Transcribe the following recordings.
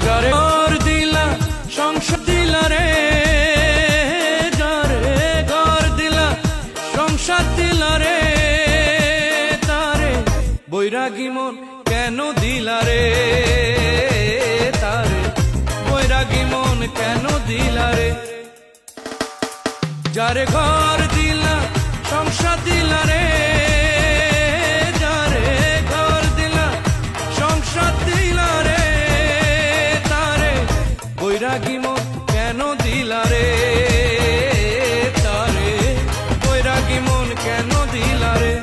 যারে ঘর দিলা সংসার দিলা রে, যারে ঘর দিলা সংসার দিলা রে, তারে বৈরাগী মন কেন দিলা রে, তারে বৈরাগী মন কেন দিলা রে। যারে ঘর দিলা সংসার দিলা রে, যারে ঘর দিলা সংসার দিলা রে, তারে বৈরাগী মন কেন দিলা রে, তারে বৈরাগী মন কেন দিলা রে।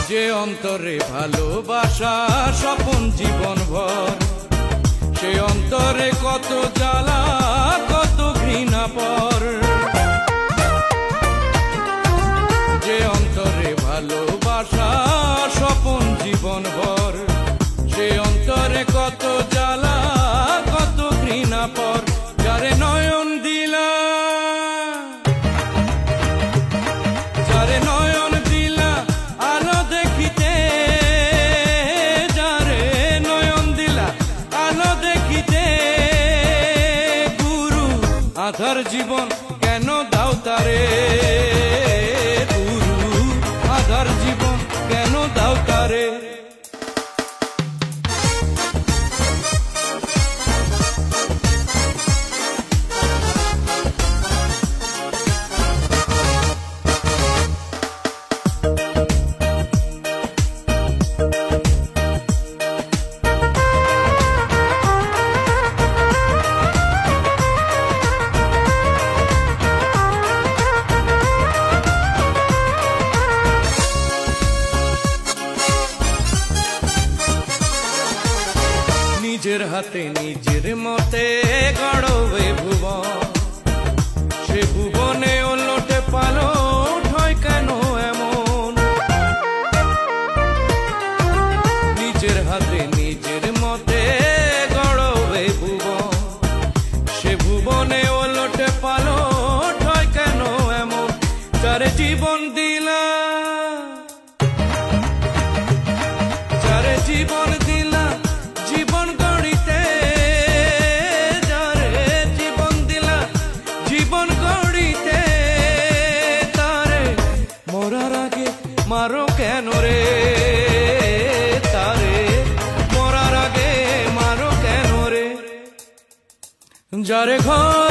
যে অন্তরে ভালোবাসা স্বপন জীবন ভর, সে অন্তরে কত জ্বালা কত ঘৃণা পর। যে অন্তরে ভালোবাসা স্বপন জীবন ভর, সে অন্তরে কত জ্বালা কত ঘৃণা পর। যারে নয়ন দিলা, যারে নয়ন দিলা আলো দেখিতে, যারে নয়ন দিলা আলো দেখিতে, গুরু আধার জীবন কেন দাও তারে, গুরু আধার জীবন কেন দাও তারে। নিজের হাতে নিজের মতে গড়বে ভুবন, সে ভুবনে ওলটে পালট হয় কেন এমন। নিজের হাতে নিজের মতে গড়বে ভুবন, সে ভুবনে ওলটে পালট হয় কেন এমন। যারে জীবন দিলা, যারে জীবন দিলা জীবন গড়িতে, যারে জীবন দিলা জীবন গড়িতে, তারে মরার আগে মারো কেন রে, তারে মরার আগে মারো কেন রে। যারে ঘর